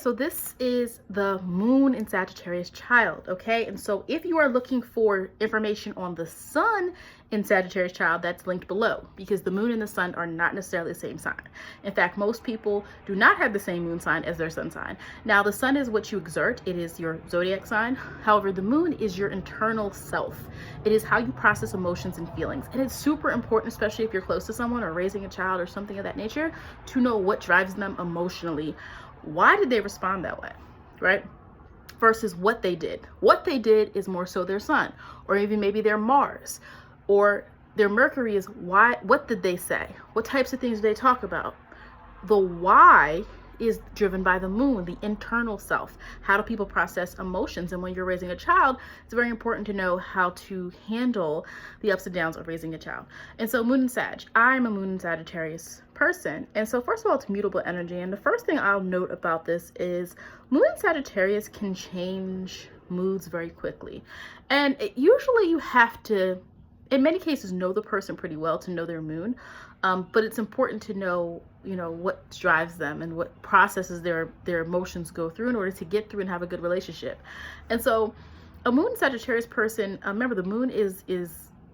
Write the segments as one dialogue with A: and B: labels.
A: so this is the moon in Sagittarius child, okay? And so if you are looking for information on the sun in Sagittarius child, that's linked below, because the moon and the sun are not necessarily the same sign. In fact, most people do not have the same moon sign as their sun sign. Now, the sun is what you exert. It is your zodiac sign. However, the moon is your internal self. It is how you process emotions and feelings. And it's super important, especially if you're close to someone or raising a child or something of that nature, to know what drives them emotionally. Why did they respond that way, right? Versus what they did. What they did is more so their sun, or even maybe their Mars, or their Mercury is why. What did they say? What types of things did they talk about? The why is driven by the moon, the internal self. How do people process emotions? And when you're raising a child, it's very important to know how to handle the ups and downs of raising a child. And so moon and Sag, I'm a moon and Sagittarius person. And so first of all, it's mutable energy. And the first thing I'll note about this is moon and Sagittarius can change moods very quickly. And usually you have to, in many cases, know the person pretty well to know their moon. But it's important to know, what drives them and what processes their emotions go through in order to get through and have a good relationship. And so a moon Sagittarius person, remember the moon is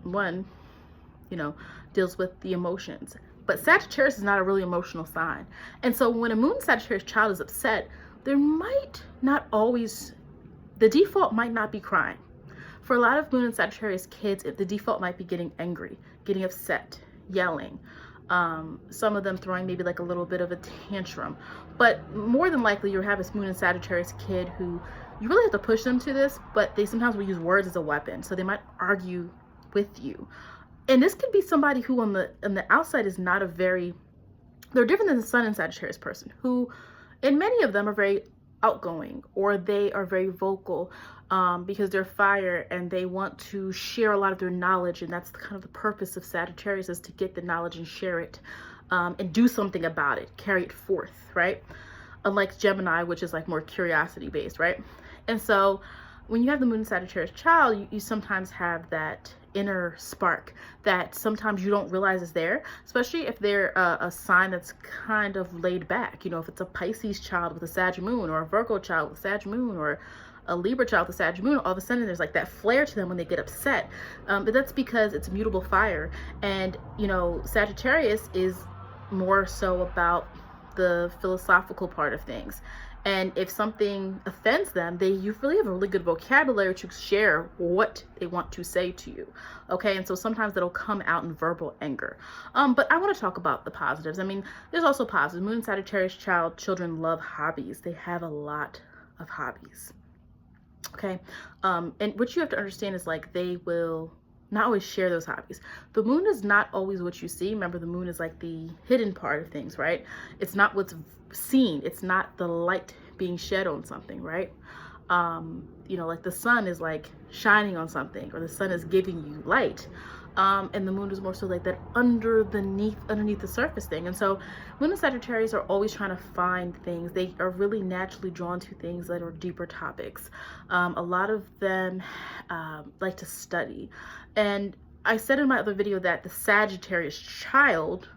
A: one, deals with the emotions. But Sagittarius is not a really emotional sign. And so when a moon Sagittarius child is upset, there might not always, the default might not be crying. For a lot of moon and Sagittarius kids, the default might be getting angry, getting upset, yelling, some of them throwing maybe like a little bit of a tantrum. But more than likely you'll have this moon and Sagittarius kid who you really have to push them to this, but they sometimes will use words as a weapon. So they might argue with you. And this could be somebody who on the outside is not they're different than the sun and Sagittarius person, who and many of them are very outgoing, or they are very vocal because they're fire and they want to share a lot of their knowledge. And that's kind of the purpose of Sagittarius, is to get the knowledge and share it and do something about it, carry it forth, right? Unlike Gemini, which is like more curiosity based, right? And so when you have the moon Sagittarius child, you sometimes have that inner spark that sometimes you don't realize is there, especially if they're a sign that's kind of laid back. If it's a Pisces child with a Sag moon, or a Virgo child with a Sag moon, or a Libra child with a Sag moon, all of a sudden there's like that flare to them when they get upset. But that's because it's mutable fire. And, Sagittarius is more so about the philosophical part of things. And if something offends them, you really have a really good vocabulary to share what they want to say to you. Okay, and so sometimes that'll come out in verbal anger. But I want to talk about the positives. I mean, there's also positives. Moon and Sagittarius children love hobbies. They have a lot of hobbies. Okay, and what you have to understand is like they will not always share those hobbies. The moon is not always what you see. Remember, the moon is like the hidden part of things, right? It's not what's seen. It's not the light being shed on something, right? Like the sun is like shining on something, or the sun is giving you light. And the moon is more so like that underneath the surface thing. And so moon and Sagittarius are always trying to find things. They are really naturally drawn to things that are deeper topics. A lot of them like to study. And I said in my other video that the Sagittarius child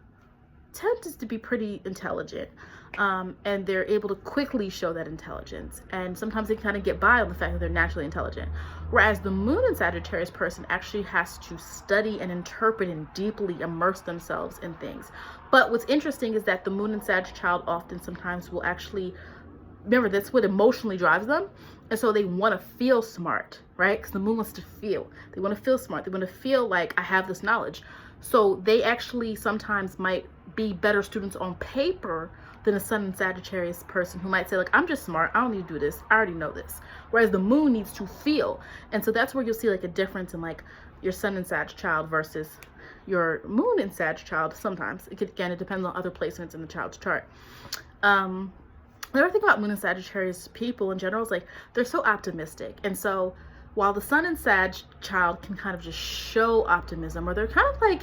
A: tends to be pretty intelligent. And they're able to quickly show that intelligence. And sometimes they kind of get by on the fact that they're naturally intelligent. Whereas the moon and Sagittarius person actually has to study and interpret and deeply immerse themselves in things. But what's interesting is that the moon and Sag child often sometimes will actually, remember, that's what emotionally drives them. And so they want to feel smart, right? Because the moon wants to feel. They want to feel smart. They want to feel like I have this knowledge. So they actually sometimes might be better students on paper than a sun and Sagittarius person who might say, like, I'm just smart, I don't need to do this, I already know this. Whereas the moon needs to feel. And so that's where you'll see like a difference in like your sun and Sag child versus your moon and Sag child. Sometimes it depends on other placements in the child's chart. The other thing about moon and Sagittarius people in general is like they're so optimistic. And so while the sun and Sag child can kind of just show optimism, or they're kind of like,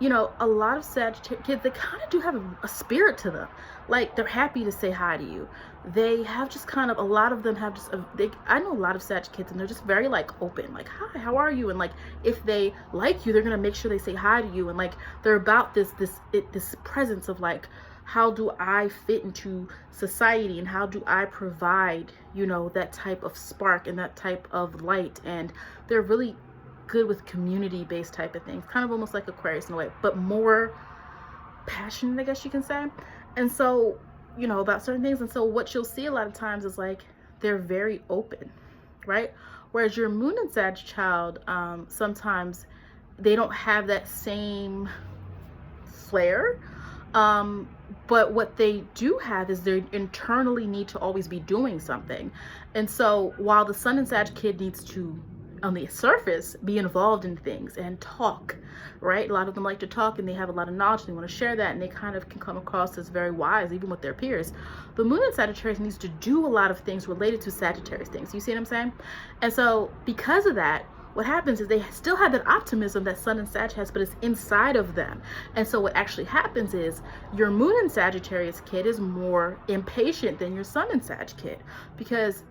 A: a lot of Sag kids, they kind of do have a spirit to them. Like, they're happy to say hi to you. They have just kind of, a lot of them have just, I know a lot of Sag kids, and they're just very like open, like, hi, how are you? And like, if they like you, they're going to make sure they say hi to you. And like, they're about this presence of like, how do I fit into society, and how do I provide, you know, that type of spark and that type of light. And they're really good with community-based type of things, kind of almost like Aquarius in a way, but more passionate, I guess you can say. And so, you know, about certain things. And so what you'll see a lot of times is like they're very open, right? Whereas your moon and Sag child, sometimes they don't have that same flair. But what they do have is they internally need to always be doing something. And so while the Sun and Sag kid needs to, on the surface, be involved in things and talk, right? A lot of them like to talk, and they have a lot of knowledge, and they want to share that, and they kind of can come across as very wise, even with their peers. The moon in Sagittarius needs to do a lot of things related to Sagittarius things. You see what I'm saying? And so because of that, what happens is they still have that optimism that Sun and Sag has, but it's inside of them. And so what actually happens is your moon in Sagittarius kid is more impatient than your Sun and Sag kid, because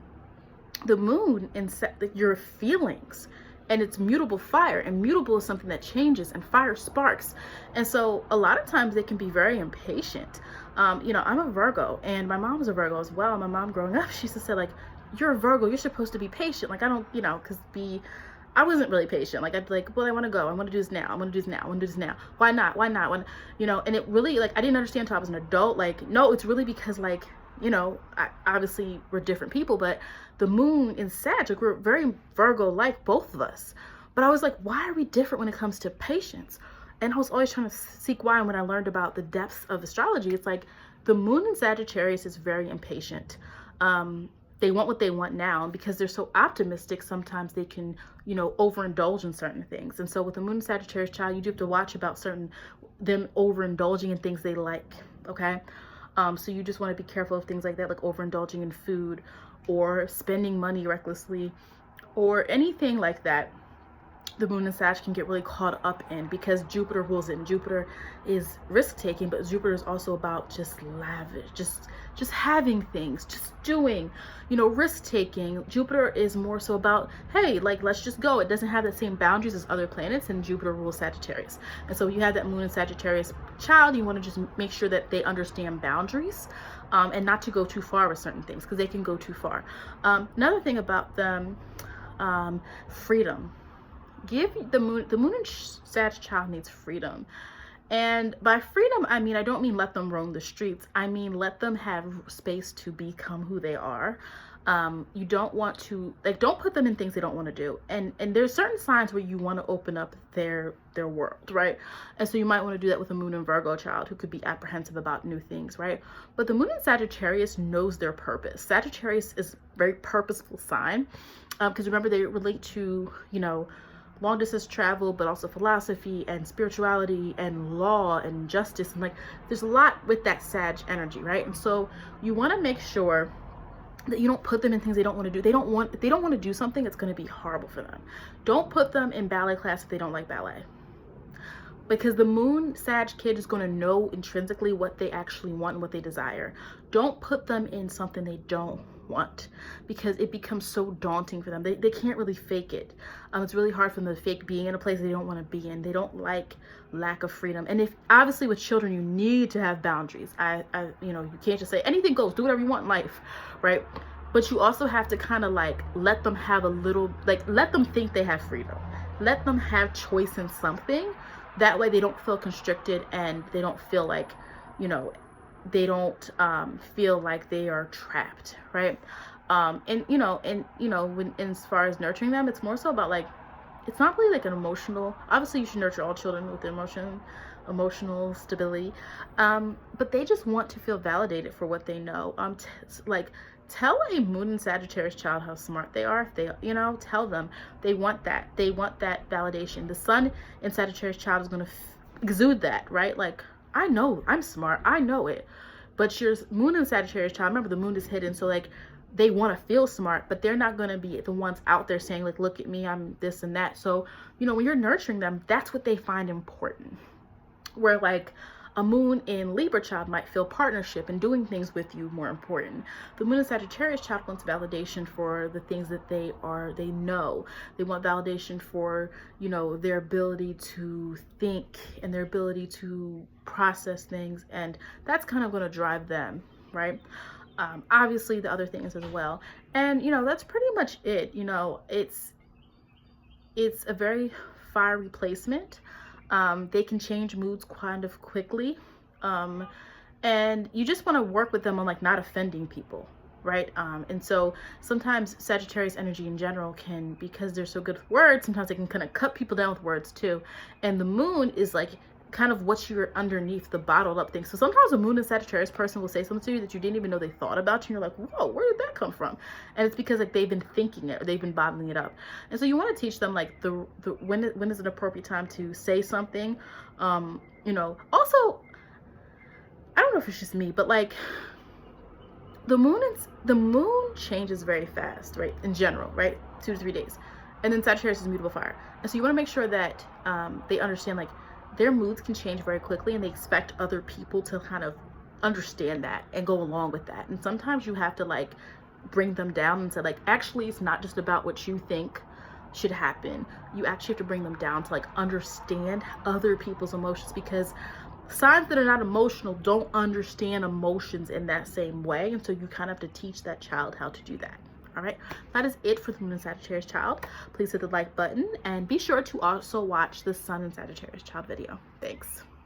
A: the moon in your feelings, and it's mutable fire, and mutable is something that changes, and fire sparks. And so a lot of times they can be very impatient. You know, I'm a Virgo, and my mom was a Virgo as well. My mom growing up, she used to say, like, you're a Virgo, you're supposed to be patient. Like, I don't, you know, I wasn't really patient. Like, I'd be like, well, I want to go. I want to do this now. I want to do this now. I want to do this now. Why not? Why not? When, you know, and it really, like, I didn't understand until I was an adult. Like, no, it's really because, like, you know, obviously we're different people, but the moon in Sag, like, we're very Virgo-like, both of us. But I was like, why are we different when it comes to patience? And I was always trying to seek why. And when I learned about the depths of astrology, it's like the moon in Sagittarius is very impatient. They want what they want now, and because they're so optimistic, sometimes they can, you know, overindulge in certain things. And so with the moon in Sagittarius child, you do have to watch about them overindulging in things they like, okay? So you just want to be careful of things like that, like overindulging in food or spending money recklessly or anything like that. The moon and Sag can get really caught up in, because Jupiter rules it, and Jupiter is risk-taking, but Jupiter is also about just lavish, just having things, just doing, you know, risk-taking. Jupiter is more so about, hey, like, let's just go. It doesn't have the same boundaries as other planets, and Jupiter rules Sagittarius. And so you have that moon and Sagittarius child, you want to just make sure that they understand boundaries, and not to go too far with certain things, because they can go too far. Another thing about them, freedom. Give the moon and Sag child needs freedom. And by freedom, I mean, I don't mean let them roam the streets. I mean, let them have space to become who they are. You don't want to, like, don't put them in things they don't want to do. And there's certain signs where you want to open up their world, right? And so you might want to do that with a moon and Virgo child who could be apprehensive about new things, right? But the moon in Sagittarius knows their purpose. Sagittarius is a very purposeful sign, because remember, they relate to, you know, long distance travel, but also philosophy and spirituality and law and justice, and like there's a lot with that Sag energy, right? And so you want to make sure that you don't put them in things they don't want to do. If they don't want to do something, it's going to be horrible for them. Don't put them in ballet class if they don't like ballet, because the moon Sag kid is going to know intrinsically what they actually want and what they desire. Don't put them in something they don't want, because it becomes so daunting for them. They can't really fake it. It's really hard for them to fake being in a place they don't want to be in. They don't like lack of freedom. And if obviously with children, you need to have boundaries. You know, you can't just say anything goes, do whatever you want in life, right? But you also have to kind of like let them have a little, like, let them think they have freedom. Let them have choice in something. That way they don't feel constricted, and they don't feel like, you know, they don't feel like they are trapped, right? And you know, when, as far as nurturing them, it's more so about, like, it's not really like an emotional, obviously you should nurture all children with emotional stability, but they just want to feel validated for what they know. Like, tell a moon and Sagittarius child how smart they are. If they, you know, tell them they want that validation. The Sun in Sagittarius child is going to exude that, right? Like, I know I'm smart, I know it. But your moon in Sagittarius child, remember, the moon is hidden, so like they want to feel smart, but they're not going to be the ones out there saying, like, look at me, I'm this and that. So, you know, when you're nurturing them, that's what they find important. Where, like, A moon in Libra child might feel partnership and doing things with you more important. The moon in Sagittarius child wants validation for the things that they know. They want validation for, you know, their ability to think and their ability to process things. And that's kind of going to drive them, right? Obviously the other things as well. And, you know, that's pretty much it. You know, it's a very fiery placement. They can change moods kind of quickly. And you just want to work with them on like not offending people, right? And so sometimes Sagittarius energy in general can, because they're so good with words, sometimes they can kind of cut people down with words too. And the moon is like kind of what you're underneath, the bottled up thing. So sometimes a moon and Sagittarius person will say something to you that you didn't even know they thought about you, and you're like, whoa, where did that come from? And it's because like they've been thinking it, or they've been bottling it up. And so you want to teach them like when is an appropriate time to say something. You know, also, I don't know if it's just me, but like the moon changes very fast, right? In general, right? 2 to 3 days. And then Sagittarius is mutable fire. And so you want to make sure that they understand like their moods can change very quickly, and they expect other people to kind of understand that and go along with that. And sometimes you have to like bring them down and say like, actually, it's not just about what you think should happen. You actually have to bring them down to like understand other people's emotions, because signs that are not emotional don't understand emotions in that same way. And so you kind of have to teach that child how to do that. All right, that is it for the moon and Sagittarius child. Please hit the like button and be sure to also watch the sun and Sagittarius child video. Thanks.